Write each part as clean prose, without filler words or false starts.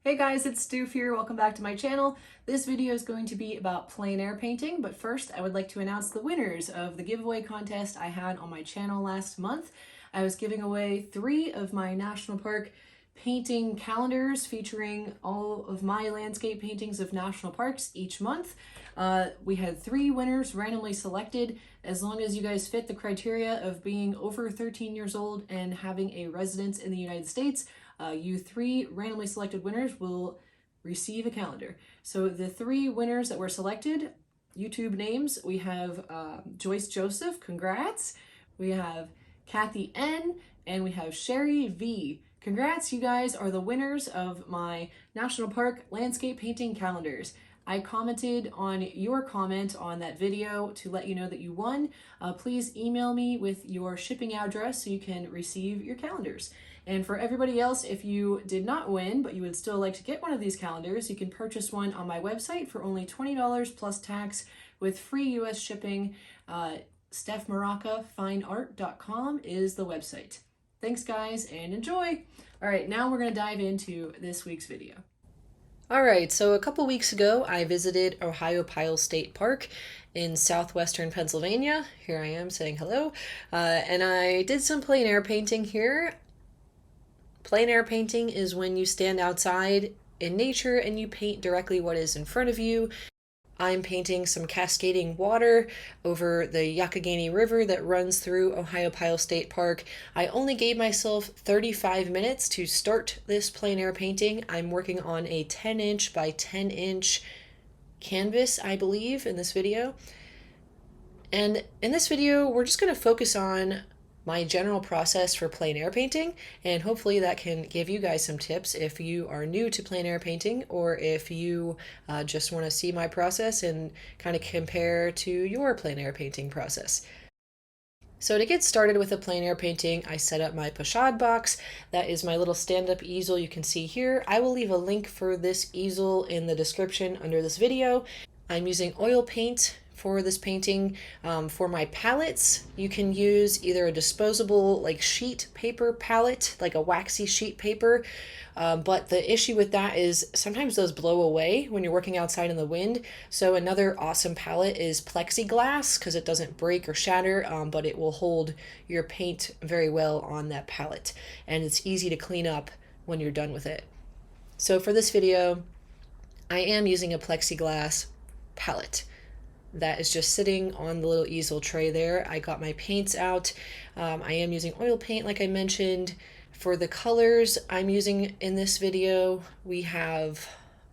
Hey guys, it's Stoof here. Welcome back to my channel. This video is going to be about plein air painting, but first I would like to announce the winners of the giveaway contest I had on my channel last month. I was giving away 3 of my national park painting calendars featuring all of my landscape paintings of national parks each month. We had 3 winners randomly selected. As long as you guys fit the criteria of being over 13 years old and having a residence in the United States, you 3 randomly selected winners will receive a calendar. So the 3 winners that were selected, YouTube names, we have Joyce Joseph, congrats. We have Kathy N, and we have Sherry V. Congrats, you guys are the winners of my National Park landscape painting calendars. I commented on your comment on that video to let you know that you won. Please email me with your shipping address so you can receive your calendars. And for everybody else, if you did not win, but you would still like to get one of these calendars, you can purchase one on my website for only $20 plus tax with free US shipping. Steph Moraca fineart.com is the website. Thanks guys and enjoy. All right, now we're gonna dive into this week's video. All right, so a couple weeks ago, I visited Ohiopyle State Park in southwestern Pennsylvania. Here I am saying hello. And I did some plein air painting here. Plein air painting is when you stand outside in nature and you paint directly what is in front of you. I'm painting some cascading water over the Youghiogheny River that runs through Ohiopyle State Park. I only gave myself 35 minutes to start this plein air painting. I'm working on a 10-inch by 10-inch canvas, I believe, in this video. And in this video, we're just going to focus on my general process for plein air painting, and hopefully that can give you guys some tips if you are new to plein air painting or if you just want to see my process and kind of compare to your plein air painting process. So to get started with a plein air painting, I set up my pochade box. That is my little stand-up easel you can see here. I will leave a link for this easel in the description under this video. I'm using oil paint for this painting. For my palettes, you can use either a disposable like sheet paper palette, like a waxy sheet paper, but the issue with that is sometimes those blow away when you're working outside in the wind. So another awesome palette is plexiglass because it doesn't break or shatter, but it will hold your paint very well on that palette, and it's easy to clean up when you're done with it. So for this video, I am using a plexiglass palette that is just sitting on the little easel tray there. I got my paints out. I am using oil paint like I mentioned. For the colors I'm using in this video, we have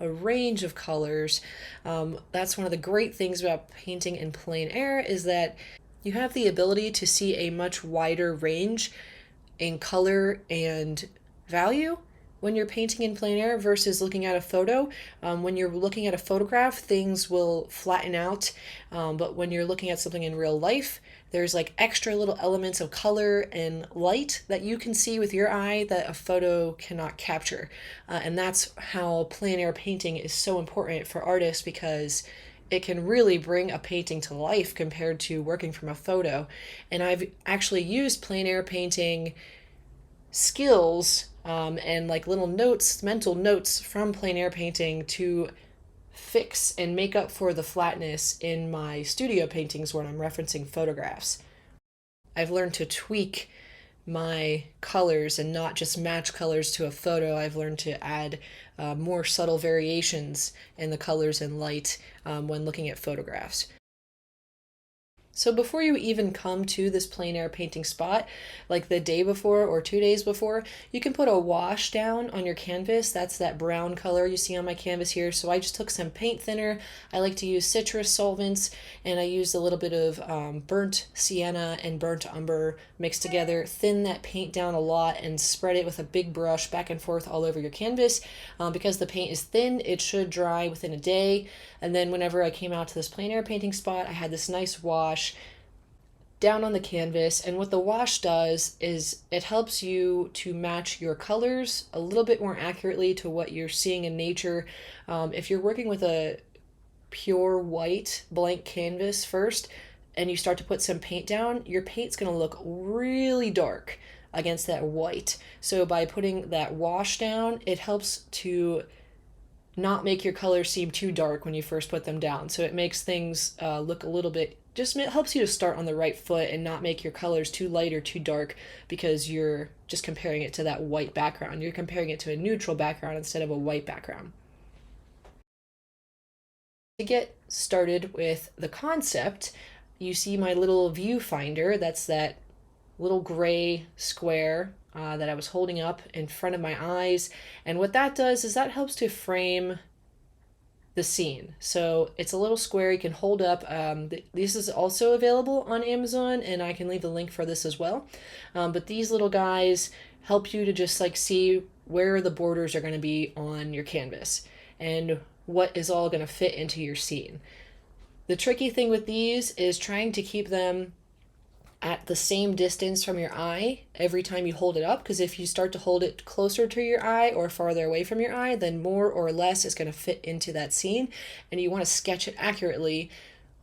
a range of colors. That's one of the great things about painting in plein air is that you have the ability to see a much wider range in color and value when you're painting in plein air versus looking at a photo. When you're looking at a photograph, things will flatten out, but when you're looking at something in real life, there's like extra little elements of color and light that you can see with your eye that a photo cannot capture. And that's how plein air painting is so important for artists, because it can really bring a painting to life compared to working from a photo. And I've actually used plein air painting skills and like little notes, mental notes from plein air painting to fix and make up for the flatness in my studio paintings when I'm referencing photographs. I've learned to tweak my colors and not just match colors to a photo. I've learned to add more subtle variations in the colors and light when looking at photographs. So before you even come to this plein air painting spot, like the day before or 2 days before, you can put a wash down on your canvas. That's that brown color you see on my canvas here. So I just took some paint thinner. I like to use citrus solvents, and I used a little bit of burnt sienna and burnt umber mixed together. Thin that paint down a lot and spread it with a big brush back and forth all over your canvas. Because the paint is thin, it should dry within a day. And then whenever I came out to this plein air painting spot, I had this nice wash down on the canvas, and what the wash does is it helps you to match your colors a little bit more accurately to what you're seeing in nature. If you're working with a pure white blank canvas first and you start to put some paint down, your paint's going to look really dark. against that white. So by putting that wash down, it helps to not make your colors seem too dark when you first put them down. So it makes things look a little bit, just helps you to start on the right foot and not make your colors too light or too dark, because you're just comparing it to that white background. You're comparing it to a neutral background instead of a white background. To get started with the concept, you see my little viewfinder. That's that little gray square that I was holding up in front of my eyes. And what that does is that helps to frame the scene. So it's a little square you can hold up. This is also available on Amazon, and I can leave the link for this as well. But these little guys help you to just like see where the borders are going to be on your canvas and what is all going to fit into your scene. The tricky thing with these is trying to keep them at the same distance from your eye every time you hold it up, because if you start to hold it closer to your eye or farther away from your eye, then more or less is going to fit into that scene, and you want to sketch it accurately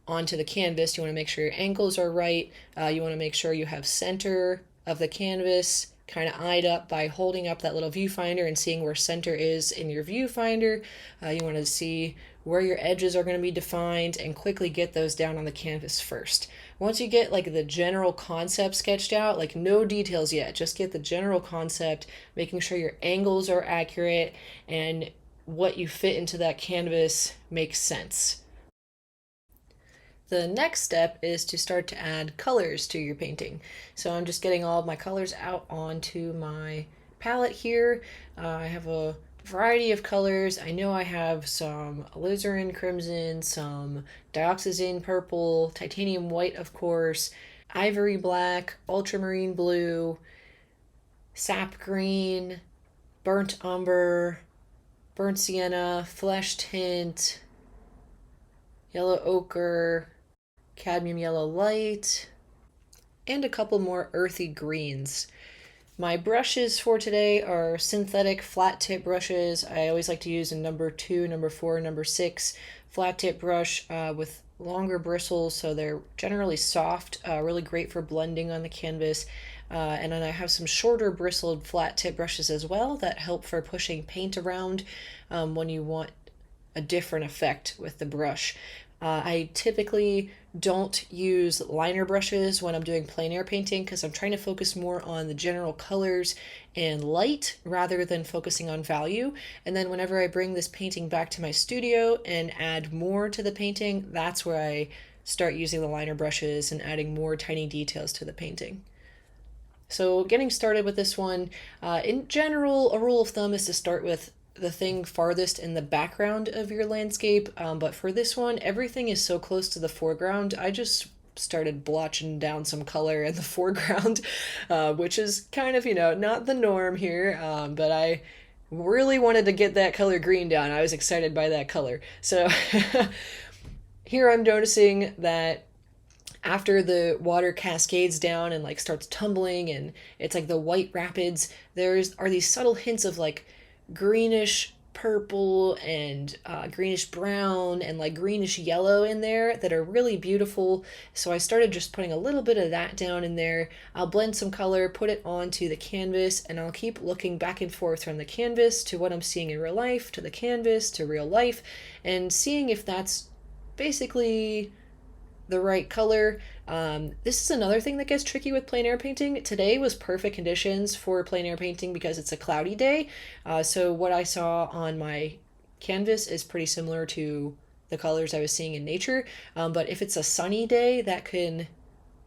onto the canvas. You want to make sure your angles are right. You want to make sure you have center of the canvas kind of eyed up by holding up that little viewfinder and seeing where center is in your viewfinder. You want to see where your edges are going to be defined and quickly get those down on the canvas first. Once you get like the general concept sketched out, like no details yet, just get the general concept, making sure your angles are accurate and what you fit into that canvas makes sense. The next step is to start to add colors to your painting. So I'm just getting all of my colors out onto my palette here. I have a variety of colors. I know I have some alizarin crimson, some dioxazine purple, titanium white, of course, ivory black, ultramarine blue, sap green, burnt umber, burnt sienna, flesh tint, yellow ochre, cadmium yellow light, and a couple more earthy greens. My brushes for today are synthetic flat tip brushes. I always like to use a number 2, number 4, number 6 flat tip brush with longer bristles, so they're generally soft, really great for blending on the canvas. And then I have some shorter bristled flat tip brushes as well that help for pushing paint around when you want a different effect with the brush. I typically don't use liner brushes when I'm doing plein air painting because I'm trying to focus more on the general colors and light rather than focusing on value. And then whenever I bring this painting back to my studio and add more to the painting, that's where I start using the liner brushes and adding more tiny details to the painting. So getting started with this one, in general, a rule of thumb is to start with the thing farthest in the background of your landscape, but for this one, everything is so close to the foreground. I just started blotching down some color in the foreground, which is kind of, not the norm here, but I really wanted to get that color green down. I was excited by that color. So here I'm noticing that after the water cascades down and like starts tumbling and it's like the white rapids, are these subtle hints of like greenish purple and greenish brown and like greenish yellow in there that are really beautiful. So I started just putting a little bit of that down in there. I'll blend some color, put it onto the canvas, and I'll keep looking back and forth from the canvas to what I'm seeing in real life, to the canvas, to real life, and seeing if that's basically the right color. This is another thing that gets tricky with plein air painting. Today was perfect conditions for plein air painting because it's a cloudy day. So what I saw on my canvas is pretty similar to the colors I was seeing in nature. But if it's a sunny day, that can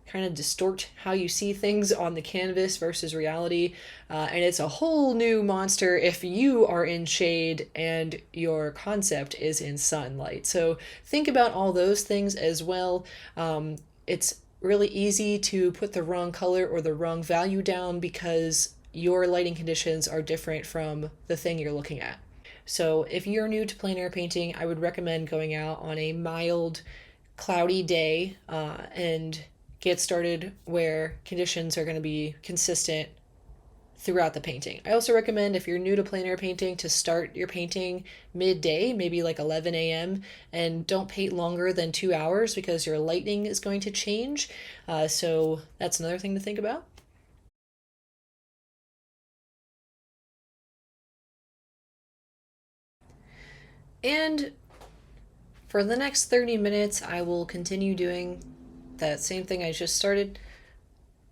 kind of distort how you see things on the canvas versus reality. And it's a whole new monster if you are in shade and your concept is in sunlight. So think about all those things as well. It's really easy to put the wrong color or the wrong value down because your lighting conditions are different from the thing you're looking at. So if you're new to plein air painting, I would recommend going out on a mild, cloudy day and get started where conditions are going to be consistent throughout the painting. I also recommend, if you're new to plein air painting, to start your painting midday, maybe like 11 a.m., and don't paint longer than 2 hours because your lighting is going to change. So that's another thing to think about. And for the next 30 minutes, I will continue doing that same thing I just started.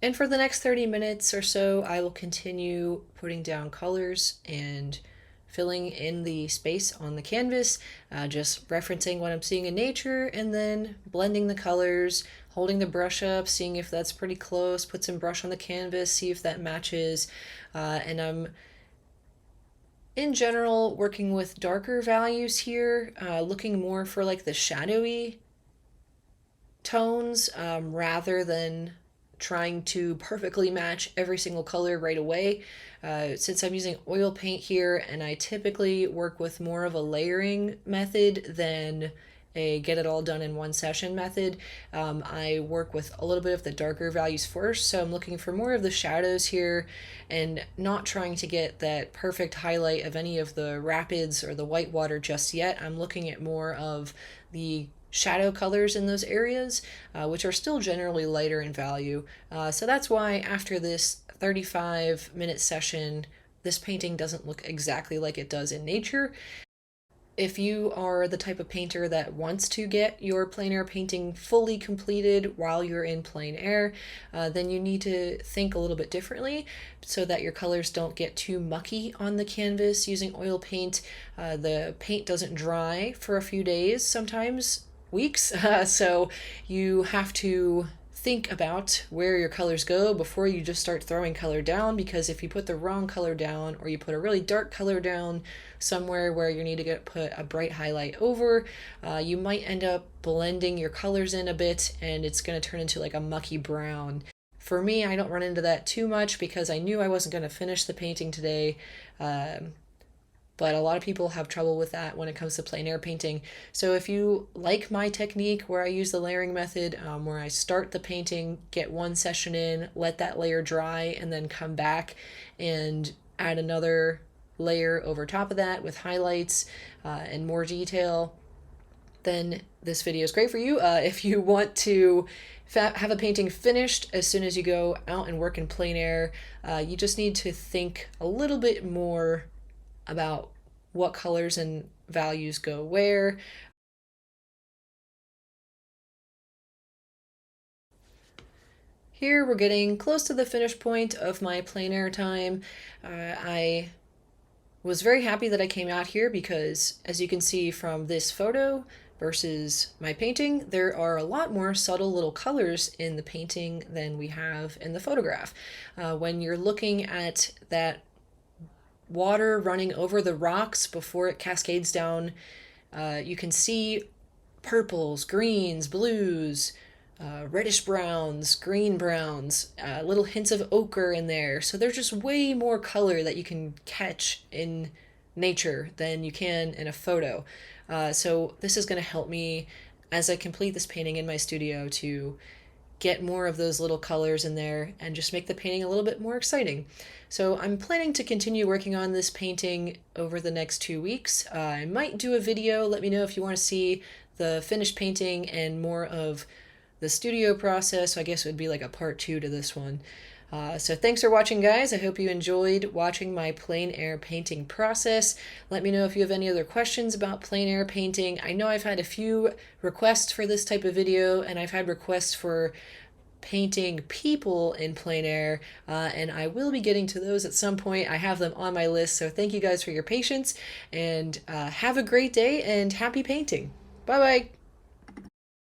And for the next 30 minutes or so, I will continue putting down colors and filling in the space on the canvas, just referencing what I'm seeing in nature, and then blending the colors, holding the brush up, seeing if that's pretty close, put some brush on the canvas, see if that matches. And I'm, in general, working with darker values here, looking more for like the shadowy tones rather than trying to perfectly match every single color right away. Since I'm using oil paint here, and I typically work with more of a layering method than a get it all done in one session method, I work with a little bit of the darker values first. So I'm looking for more of the shadows here and not trying to get that perfect highlight of any of the rapids or the white water just yet. I'm looking at more of the shadow colors in those areas, which are still generally lighter in value. So that's why after this 35-minute session, this painting doesn't look exactly like it does in nature. If you are the type of painter that wants to get your plein air painting fully completed while you're in plein air, then you need to think a little bit differently so that your colors don't get too mucky on the canvas using oil paint. The paint doesn't dry for a few days, sometimes weeks, so you have to think about where your colors go before you just start throwing color down, because if you put the wrong color down or you put a really dark color down somewhere where you need to put a bright highlight over, you might end up blending your colors in a bit and it's going to turn into like a mucky brown. For me, I don't run into that too much because I knew I wasn't going to finish the painting today. But a lot of people have trouble with that when it comes to plein air painting. So if you like my technique where I use the layering method, where I start the painting, get one session in, let that layer dry, and then come back and add another layer over top of that with highlights and more detail, then this video is great for you. If you want to have a painting finished as soon as you go out and work in plein air, you just need to think a little bit more about what colors and values go where. Here we're getting close to the finish point of my plein air time. I was very happy that I came out here because, as you can see from this photo versus my painting, there are a lot more subtle little colors in the painting than we have in the photograph. When you're looking at that water running over the rocks before it cascades down, you can see purples, greens, blues, reddish browns, green browns, little hints of ochre in there. So there's just way more color that you can catch in nature than you can in a photo. So this is going to help me as I complete this painting in my studio to get more of those little colors in there and just make the painting a little bit more exciting. So I'm planning to continue working on this painting over the next 2 weeks. I might do a video. Let me know if you want to see the finished painting and more of the studio process. So I guess it would be like a part 2 to this one. So thanks for watching, guys. I hope you enjoyed watching my plein air painting process. Let me know if you have any other questions about plein air painting. I know I've had a few requests for this type of video, and I've had requests for painting people in plein air, and I will be getting to those at some point. I have them on my list, so thank you guys for your patience, and have a great day and happy painting. Bye-bye.